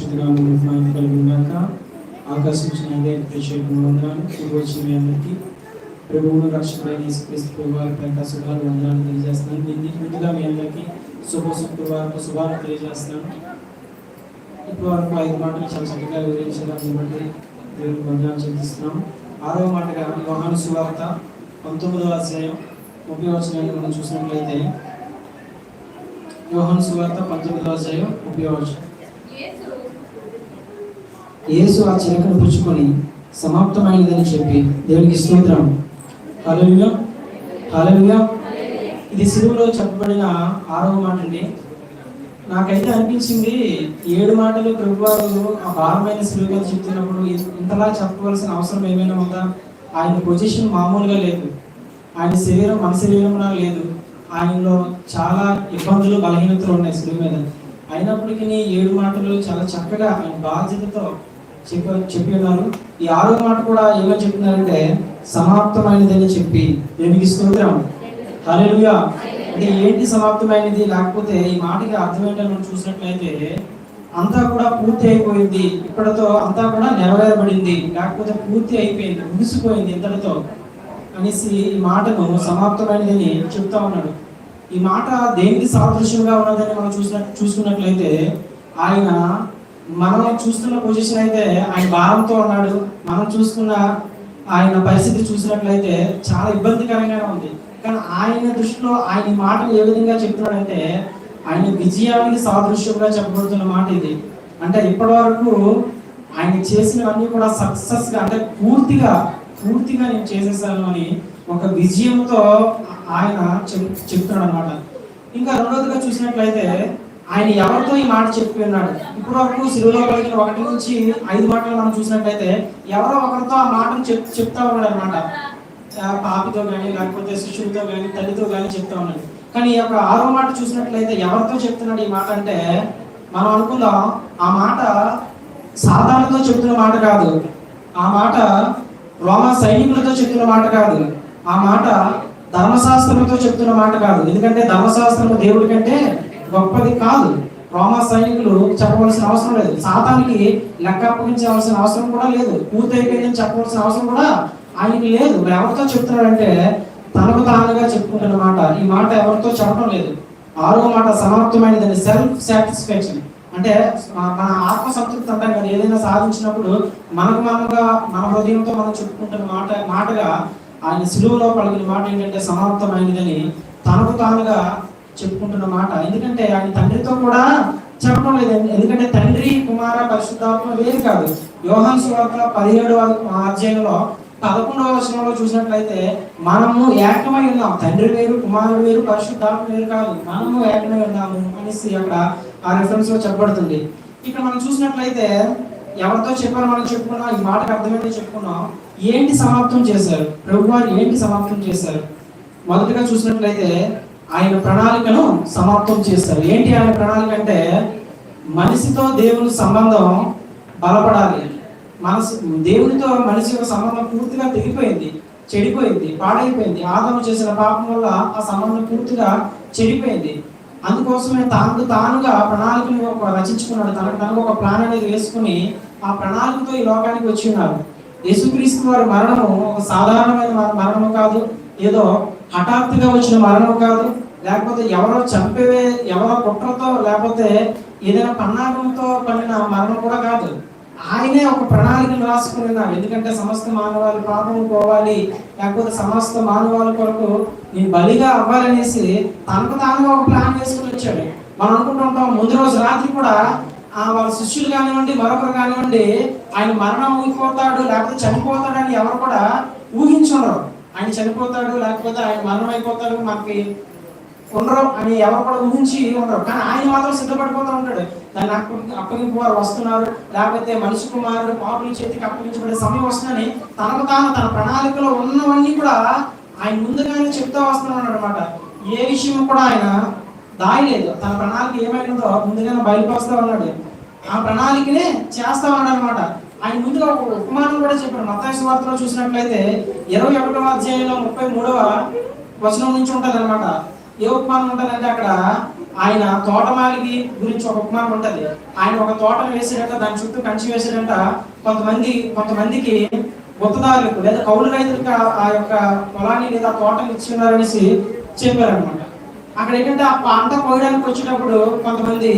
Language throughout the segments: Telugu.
పరిశుద్ధ నామమునకు కలుగుగాక. ఆకర్షించిన ప్రత్యేకమైన వందనాలు. వచ్చిన మీ అందరికీ ప్రభువును రక్షకుడైన యేసుక్రీస్తు ప్రభువారి శుభాలు వందనాలు తెలియజేస్తున్నాను. ముందుగా మీ అందరికీ శుభాలు తెలియజేస్తున్నాను. ఇప్పుడు వరకు 5 మాటలు చాలా చక్కగా వివరించడాన్ని బట్టి దేవునికి వందనాలు చెల్లిస్తున్నాం. 6వ మాటగా యోహాను సువార్త 19వ అధ్యాయం 30వ వచనాన్ని మనం చూసినట్లయితే, యోహాను సువార్త 19వ అధ్యాయం 30వ వచనం. యేసు ఆ చిలకను పుచ్చుకొని సమాప్తమైనదని చెప్పి దేవునికి స్తోత్రం. హల్లెలూయా, హల్లెలూయా. ఇది సిలువలో చెప్పబడిన 6వ మాట అండి. నాకైతే అనిపించింది 7 మాటలు ప్రభువారు ఆ భారమైన సిలువ చెప్తున్నప్పుడు ఇంతలా చెప్పవలసిన అవసరం ఏమైనా ఉందా? ఆయన పొజిషన్ మామూలుగా లేదు. ఆయన శరీరం మన శరీరంలా లేదు. ఆయనలో చాలా ఇబ్బందులు, బలహీనతలు ఉన్నాయి సిలువ మీద. అయినప్పటికీ 7 మాటలు చాలా చక్కగా ఆయన బాధ్యతతో చెప్పి ఉన్నారు. ఈ 6వ మాట కూడా ఏమని చెప్తున్నారంటే సమాప్తమైనదని చెప్పి దేవునికి స్తోత్రం. హల్లెలూయా. అంటే ఏంటి సమాప్తమైనది? లేకపోతే ఈ మాటకి అర్థం ఏంటని మనం చూసినట్లయితే అంతా కూడా పూర్తి అయిపోయింది, ఇప్పటితో అంతా కూడా నెరవేరబడింది, లేకపోతే పూర్తి అయిపోయింది, ముగిసిపోయింది ఇంతటితో అనేసి ఈ మాటను సమాప్తమైనదని చెప్తా ఉన్నాడు. ఈ మాట దేనికి సాదృశ్యంగా ఉన్నదని మనం చూసుకున్నట్లయితే మనం చూస్తున్న పొజిషన్ అయితే ఆయన భారంతో ఉన్నాడు. మనం చూసుకున్న ఆయన పరిస్థితి చూసినట్లయితే చాలా ఇబ్బందికరంగానే ఉంది. కానీ ఆయన దృష్టిలో ఆయన మాటలు ఏ విధంగా చెప్తున్నాడంటే ఆయన విజయానికి సాదృశ్యంగా చెప్పబడుతున్న మాట ఇది. అంటే ఇప్పటి వరకు ఆయన చేసినవన్నీ కూడా సక్సెస్ గా, అంటే పూర్తిగా నేను చేసేసాను అని ఒక విజయంతో ఆయన చెప్తున్నాడు అనమాట. ఇంకా రెండోదిగా చూసినట్లయితే ఆయన ఎవరితో ఈ మాట చెప్పి ఉన్నాడు? ఇప్పటి వరకు సిలువలో కలిగిన 1 నుంచి 5 మాటలు మనం చూసినట్లయితే ఎవరో ఒకరితో ఆ మాటను చెప్తా ఉన్నాడు అనమాట. పాపితో కానీ, లేకపోతే శిష్యులతో కానీ, తల్లితో కానీ చెప్తా ఉన్నాడు. కానీ ఈ యొక్క 6వ మాట చూసినట్లయితే ఎవరితో చెప్తున్నాడు ఈ మాట అంటే మనం అనుకుందాం ఆ మాట సాధారణతో చెప్తున్న మాట కాదు. ఆ మాట రోమా సైనికులతో చెప్తున్న మాట కాదు. ఆ మాట ధర్మశాస్త్రంతో చెప్తున్న మాట కాదు. ఎందుకంటే ధర్మశాస్త్రం దేవుడి కంటే గొప్పది కాదు. రోమా సైనికులు చెప్పవలసిన అవసరం లేదు. సాతానికి లెక్క అప్పగించవలసిన అవసరం కూడా లేదు. పూర్తి అయిపోయిందని చెప్పవలసిన అవసరం కూడా ఆయనకి లేదు. ఎవరితో చెప్తున్నాడంటే తనకు తానుగా చెప్పుకుంటున్న మాట. ఈ మాట ఎవరితో చెప్పడం లేదు. 6వ మాట సమాప్తమైనదని, సెల్ఫ్ సాటిస్ఫాక్షన్. అంటే మన ఆత్మ సంతృప్తి అంటాం కదా, ఏదైనా సాధించినప్పుడు మనకు మనగా మన హృదయంతో మనం చెప్పుకుంటున్న మాటగా ఆయన సిలువలో పలికిన మాట ఏంటంటే సమాప్తమైనదని తనకు తానుగా చెప్పుకుంటున్న మాట. ఎందుకంటే ఆయన తండ్రితో కూడా చెప్పడం లేదు. ఎందుకంటే తండ్రి, కుమార, పరిశుద్ధాత్మ వేరు కాదు. యోహాను సువార్త 17వ అధ్యాయంలో 11వ వచనంలో చూసినట్లయితే మనము ఏకమై ఉన్నాం. తండ్రి వేరు, కుమారుడు వేరు, పరిశుద్ధాత్మ వేరు కాదు, మనము ఏకమై ఉన్నాము అనేసి అక్కడ ఆ రిఫరెన్స్ లో చెప్పబడుతుంది. ఇక్కడ మనం చూసినట్లయితే ఎవరితో చెప్పారో మనం చెప్పుకున్నాం. ఈ మాటకు అర్థమైతే చెప్పుకున్నాం. ఏంటి సమాప్తం చేశారు ప్రభువారు? ఏంటి సమాప్తం చేశారు? మొదటిగా చూసినట్లయితే ఆయన ప్రణాళికను సమాప్తం చేస్తారు. ఏంటి ఆయన ప్రణాళిక అంటే మనిషితో దేవుని సంబంధం బలపడాలి. దేవునితో మనిషి యొక్క సంబంధం పూర్తిగా తెగిపోయింది, చెడిపోయింది, పాడైపోయింది. ఆదాము చేసిన పాపం వల్ల ఆ సంబంధం పూర్తిగా చెడిపోయింది. అందుకోసమే తానుగా ప్రణాళికను రచించుకున్నాడు. తనకు ఒక ప్లాన్ అనేది వేసుకుని ఆ ప్రణాళికతో ఈ లోకానికి వచ్చి ఉన్నారు. యేసుక్రీస్తు వారి మరణము ఒక సాధారణమైన మరణము కాదు, ఏదో హఠాత్తుగా వచ్చిన మరణం కాదు, లేకపోతే ఎవరో కుట్రతో లేకపోతే ఏదైనా పన్నాగంతో పడిన మరణం కూడా కాదు. ఆయనే ఒక ప్రణాళికను రాసుకుని ఉన్నారు. ఎందుకంటే సమస్త మానవాళి పాపం పోవాలి, లేకపోతే సమస్త మానవాళి కొరకు నేను బలిగా అవ్వాలనేసి తనకు తానుగా ఒక ప్లాన్ వేసుకుని వచ్చాడు. మనం అనుకుంటుంటాం ముందు రోజు రాత్రి కూడా వాళ్ళ శిష్యులు కానివ్వండి, మరొకరు కానివ్వండి ఆయన మరణం ఊగిపోతాడు లేకపోతే చనిపోతాడని ఎవరు కూడా ఊహించున్నారు. ఆయన చనిపోతాడు లేకపోతే ఆయన మరణం అయిపోతాడు మనకి ఉండరు అని ఎవరు కూడా ఊహించి ఉండరు. కానీ ఆయన మాత్రం సిద్ధపడిపోతూ ఉంటాడు. దాన్ని అప్పగింపు వారు వస్తున్నారు, లేకపోతే మనిషి కుమారుడు పాపుల చేతికి అప్పగించబడే సమయం వస్తుందని తనకు తాను తన ప్రణాళికలో ఉన్నవన్నీ కూడా ఆయన ముందుగానే చెప్తా వస్తున్నాడు అనమాట. ఏ విషయం కూడా ఆయన దాయలేదు. తన ప్రణాళిక ఏమైందో ముందుగానే బయలుపరుస్తా ఉన్నాడు. ఆ ప్రణాళికనే చేస్తా ఉన్నాడు అనమాట. ఆయన ముందుగా ఒక ఉపమానం కూడా చెప్పాడు. మత్తయి సువార్తలో చూసినట్లయితే 21వ అధ్యాయంలో 33వ వచనం నుంచి ఉంటది అనమాట. ఏ ఉపమానం ఉంటుందంటే అక్కడ ఆయన తోటమాలికి గురించి ఒక ఉపమానం ఉంటది. ఆయన ఒక తోట వేసాడంట, దాని చుట్టూ కంచి వేసాడంట. కొంతమందికి గుత్తదారులకు లేదా కౌలు రైతులకు ఆ యొక్క పొలాన్ని లేదా తోటని ఇచ్చినారనేసి చెప్పారనమాట. అక్కడ ఏంటంటే ఆ పంట కోయడానికి వచ్చేటప్పుడు కొంతమంది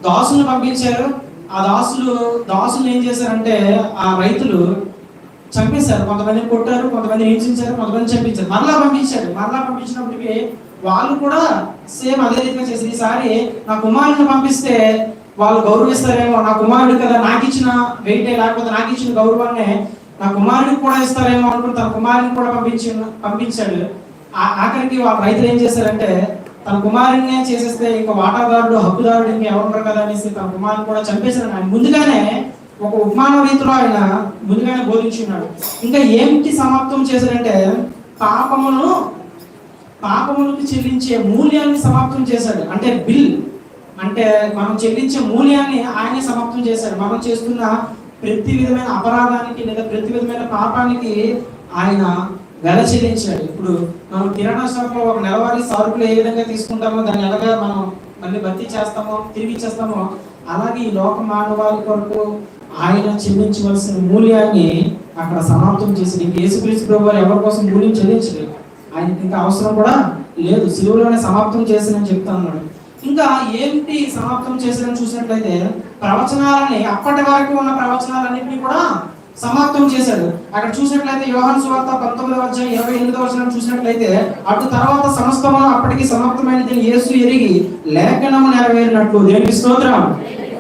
దాసులను పంపించారు. ఆ దాసులు ఏం చేశారంటే ఆ రైతులు చంపేశారు. కొంతమందిని కొట్టారు, కొంతమందిని హింసించారు, కొంతమంది చంపించారు. మరలా పంపించినప్పటికీ వాళ్ళు కూడా సేమ్ అదే రీతిగా చేశారు. ఈసారి నా కుమారుడిని పంపిస్తే వాళ్ళు గౌరవిస్తారేమో, నా కుమారుడు కదా, నాకు ఇచ్చిన వెయిటే లేకపోతే నాకు ఇచ్చిన గౌరవాన్ని నా కుమారుడికి కూడా ఇస్తారేమో అనుకుని తన కుమారుని కూడా పంపించాడు. ఆఖరికి వాళ్ళ రైతులు ఏం చేశారంటే తన కుమారుడినే చేసేస్తే ఇంకా వాటాదారుడు హక్కుదారుడు ఇంకా ఎవరుంటారు కదా అనేసి తన కుమారుని కూడా చంపేశారు. ఆయన ముందుగానే ఒక ఉపమాన రీతిలో ఆయన ముందుగానే బోధించున్నాడు. ఇంకా ఏమిటి సమాప్తం చేశాడంటే పాపములకు చెల్లించే మూల్యాన్ని సమాప్తం చేశాడు. అంటే బిల్, అంటే మనం చెల్లించే మూల్యాన్ని ఆయనే సమాప్తం చేశాడు. మనం చేస్తున్న ప్రతి విధమైన అపరాధానికి లేదా ప్రతి విధమైన పాపానికి ఆయన వెల చెల్లించాడు. ఇప్పుడు మనం కిరాణా షాప్లో ఒక నెలవారీ సరుకులు ఏ విధంగా తీసుకుంటామో దాన్ని ఎలాగా మనం మళ్ళీ భర్తీ చేస్తామో తిరిగి ఇచ్చేస్తామో అలాగే ఈ లోక మానవాళి కొరకు ఆయన చెల్లించవలసిన మూల్యాన్ని అక్కడ సమాప్తం చేసి యేసుక్రీస్తు ప్రభువు ఎవరి కోసం మూల్యం చెల్లించలేదు. ఆయనకి ఇంకా అవసరం కూడా లేదు, సిలువలోనే సమాప్తం చేసినని చెప్తా ఉన్నాడు. ఇంకా ఏమిటి సమాప్తం చేసినని చూసినట్లయితే ప్రవచనాలని, అప్పటి వరకు ఉన్న ప్రవచనాలన్నింటినీ కూడా సమాప్తం చేశాడు. అక్కడ చూసినట్లయితే యోహాను సువార్త 19:28 చూసినట్లయితే అటు తర్వాత సమస్తము అప్పటికి సమాప్తమైనది యేసు ఎరిగి లేఖనము నెరవేరినట్లు. దేవునికి స్తోత్రం,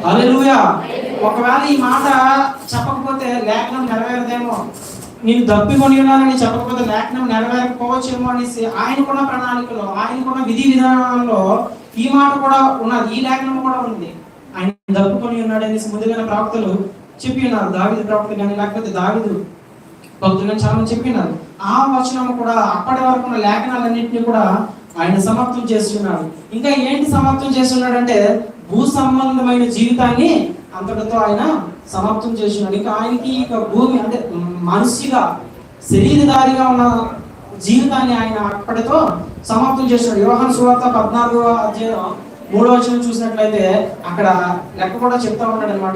హల్లెలూయా. ఒకవేళ ఈ మాట చెప్పకపోతే లేఖనం నెరవేరదేమో, నేను దప్పికొని ఉన్నానని చెప్పకపోతే లేఖనం నెరవేరకపోవచ్చేమో అనేసి ఆయనకున్న ప్రణాళికలో, ఆయనకున్న విధి విధానంలో ఈ మాట కూడా ఉన్నది, ఈ లేఖనం కూడా ఉంది. ఆయన దప్పుకొని ఉన్నాడు అనేసి ముందుగానే ప్రవక్తలు చెప్పి ఉన్నారు. దావీదు ప్రవక్త కానీ లేకపోతే దావీదు భక్తులు కానీ చాలా మంది చెప్పినారు. ఆ వచనం కూడా అప్పటి వరకు ఉన్న లేఖనాలన్నింటినీ కూడా ఆయన సమాప్తం చేస్తున్నాడు. ఇంకా ఏంటి సమాప్తం చేస్తున్నాడంటే భూ సంబంధమైన జీవితాన్ని అంతటితో ఆయన సమాప్తం చేస్తున్నాడు. ఇంకా ఆయనకి ఇక భూమి అంటే మనిషిగా శరీరధారిగా ఉన్న జీవితాన్ని ఆయన అప్పటితో సమాప్తం చేస్తున్నాడు. యోహాను సువార్త 14:3 చూసినట్లయితే అక్కడ లెక్క కూడా చెప్తా ఉంటాడు అనమాట.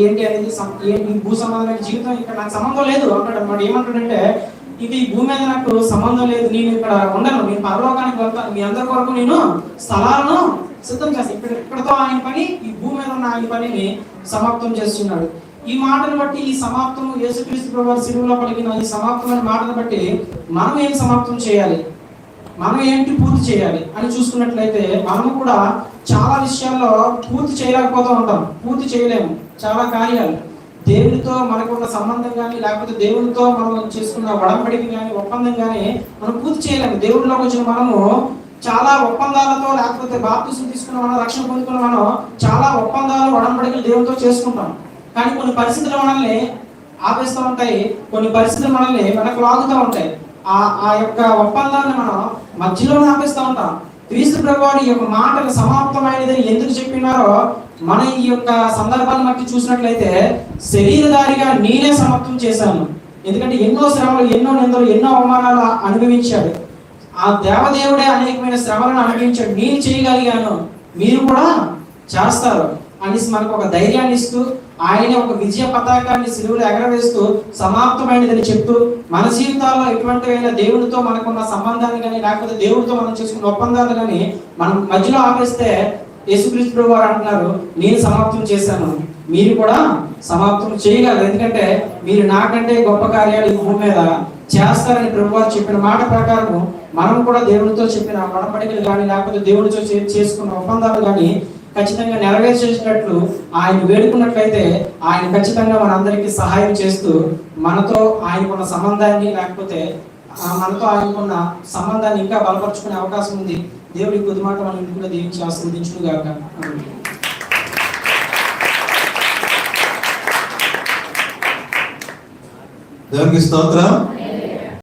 ఏంటి అనేది ఏంటి భూ సంబంధమైన జీవితం ఇక్కడ నాకు సంబంధం లేదు అంటాడు అనమాట. ఏమంటాడంటే ఇది ఈ భూమి మీద నాకు సంబంధం లేదు, నేను ఇక్కడ ఉండను, నేను పరలోకానికి వెళ్తాను, మీ అందరి కొరకు నేను స్థలాలను సిద్ధం చేస్తాను. ఇక్కడతో ఆయన పని, ఈ భూమి మీద ఉన్న ఆయన పనిని సమాప్తం చేస్తున్నాడు. ఈ మాటను బట్టి ఈ సమాప్తం యేసుక్రీస్తు ప్రభువు సిలువలో పలికిన ఈ సమాప్తమైన మాటను బట్టి మనం ఏం సమాప్తం చేయాలి, మనం ఏంటి పూర్తి చేయాలి అని చూసుకున్నట్లయితే మనము కూడా చాలా విషయాల్లో పూర్తి చేయలేకపోతూ ఉంటాం, పూర్తి చేయలేము. చాలా కార్యాలు దేవునితో మనకున్న సంబంధం కానీ లేకపోతే దేవునితో మనం చేసుకున్న ఒడంబడిక కానీ ఒప్పందం కానీ మనం పూర్తి చేయలేము. దేవుడిలోకి వచ్చిన మనము చాలా ఒప్పందాలతో లేకపోతే బాప్తిసం తీసుకున్న మనం, రక్షణ పొందుకున్న మనం చాలా ఒప్పందాలు ఒడంబడికలు దేవునితో చేసుకుంటాం. కానీ కొన్ని పరిస్థితులు మనల్ని ఆపేస్తూ ఉంటాయి, కొన్ని పరిస్థితులు మనల్ని వెనక్కి లాగుతూ ఉంటాయి. ఆ యొక్క ఒప్పందాన్ని మనం మధ్యలోనే ఆపేస్తూ ఉంటాం. క్రీస్తు ప్రభువు ఈ యొక్క మాటలు సమాప్తమైనదని ఎందుకు చెప్పినారో మన ఈ యొక్క సందర్భాన్ని బట్టి చూసినట్లయితే శరీరధారిగా నేనే సమాప్తం చేశాను. ఎందుకంటే ఎన్నో శ్రమలు, ఎన్నో నిందలు, ఎన్నో అవమానాలు అనుభవించాడు. ఆ దేవదేవుడే అనేకమైన శ్రమలను అనుభవించాడు. నేను చేయగలిగాను, మీరు కూడా చేస్తారు అనేసి మనకు ఒక ధైర్యాన్ని ఇస్తూ ఆయన ఒక విజయ పతాకాన్ని సిలువలో ఎగరవేస్తూ సమాప్తమైనదని చెప్తూ మన జీవితాల్లో ఎటువంటివైనా దేవుడితో మనకున్న సంబంధాన్ని కానీ లేకపోతే దేవుడితో మనం చేసుకున్న ఒప్పందాలు కానీ మనం మధ్యలో ఆపేస్తే యేసుక్రీస్తు ప్రభువు వారు అంటున్నారు, నేను సమాప్తం చేశాను, మీరు కూడా సమాప్తం చేయగలరు. ఎందుకంటే మీరు నాకంటే గొప్ప కార్యాలు ఈ భూమి మీద చేస్తారని ప్రభువు వారు చెప్పిన మాట ప్రకారం మనం కూడా దేవుడితో చెప్పిన ఒడంబడికలు కానీ లేకపోతే దేవుడితో చేసుకున్న ఒప్పందాలు కానీ ఖచ్చితంగా నెరవేర్చేసినట్లు ఆయన వేడుకున్నట్లయితే ఆయన ఖచ్చితంగా మనందరికీ సహాయం చేస్తూ మనతో ఆయనకున్న సంబంధాన్ని లేకపోతే మనతో ఆయనకున్న సంబంధాన్ని ఇంకా బలపరుచుకునే అవకాశం ఉంది. దేవుడి కొద్ది మాట మనం ఇంటిలో దీవించి ఆశీర్వదించును గాక. దేవునికి స్తోత్రం.